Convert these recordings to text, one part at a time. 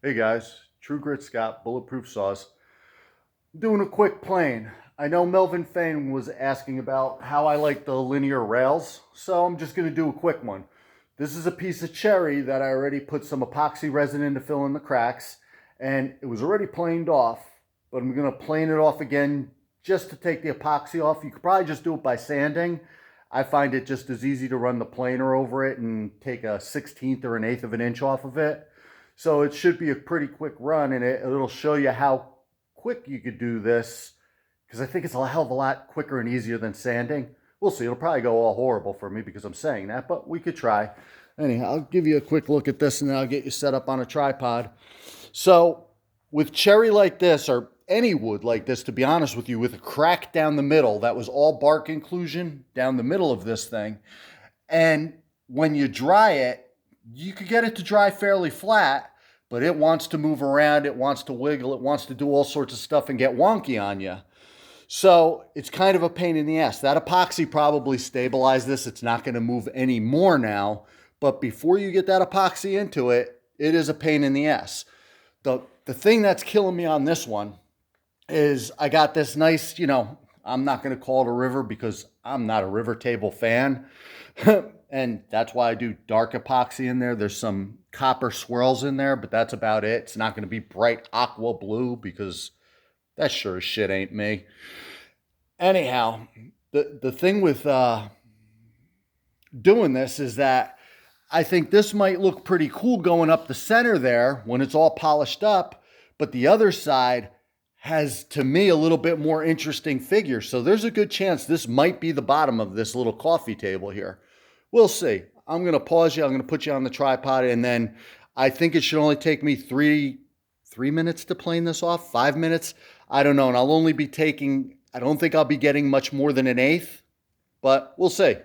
Hey guys, True Grit Scott, Bulletproof Sauce. Doing a quick plane. I know Melvin Fain was asking about how I like the linear rails, so I'm just going to do a quick one. This is a piece of cherry that I already put some epoxy resin in to fill in the cracks, and it was already planed off, but I'm going to plane it off again just to take the epoxy off. You could probably just do it by sanding. I find it just as easy to run the planer over it and take a 16th or an eighth of an inch off of it. So it should be a pretty quick run, and it'll show you how quick you could do this, because I think it's a hell of a lot quicker and easier than sanding. We'll see. It'll probably go all horrible for me because I'm saying that, but we could try. Anyhow, I'll give you a quick look at this, and then I'll get you set up on a tripod. So with cherry like this, or any wood like this, to be honest with you, with a crack down the middle, that was all bark inclusion down the middle of this thing. And when you dry it, you could get it to dry fairly flat, but it wants to move around, it wants to wiggle, it wants to do all sorts of stuff and get wonky on you. So it's kind of a pain in the ass. That epoxy probably stabilized this. It's not going to move any more now. But before you get that epoxy into it, it is a pain in the ass. The thing that's killing me on this one is I got this nice, I'm not going to call it a river because I'm not a river table fan. And that's why I do dark epoxy in there. There's some copper swirls in there, but that's about it. It's not going to be bright aqua blue because that sure as shit ain't me. Anyhow, the thing with doing this is that I think this might look pretty cool going up the center there when it's all polished up, but the other side has, to me, a little bit more interesting figure. So there's a good chance this might be the bottom of this little coffee table here. We'll see. I'm going to pause you. I'm going to put you on the tripod, and then I think it should only take me three minutes to plane this off, 5 minutes. I don't know, and I'll only be taking, I don't think I'll be getting much more than an eighth, but we'll see.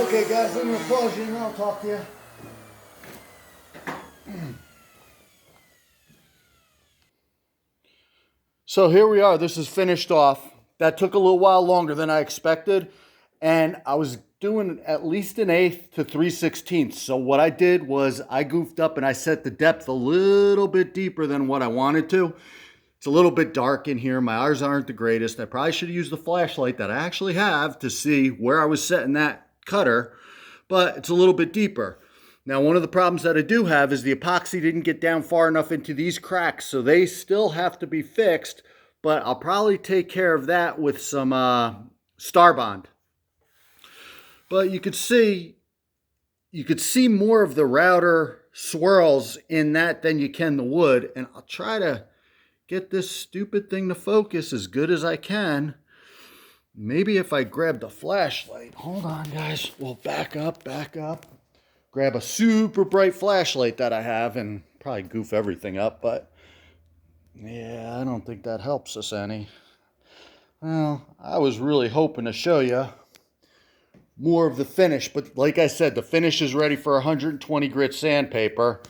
Okay guys, I'm going to pause you and I'll talk to you. So here we are. This is finished off. That took a little while longer than I expected. And I was doing at least 1/8 to 3/16. So what I did was I goofed up and I set the depth a little bit deeper than what I wanted to. It's a little bit dark in here. My eyes aren't the greatest. I probably should have used the flashlight that I actually have to see where I was setting that cutter, but it's a little bit deeper. Now, one of the problems that I do have is the epoxy didn't get down far enough into these cracks, so they still have to be fixed, but I'll probably take care of that with some Star Bond. But you could see more of the router swirls in that than you can the wood, and I'll try to get this stupid thing to focus as good as I can. Maybe if I grab the flashlight, hold on guys, we'll back up. Grab a super bright flashlight that I have and probably goof everything up, but yeah, I don't think that helps us any. Well, I was really hoping to show you more of the finish, but like I said, the finish is ready for 120 grit sandpaper.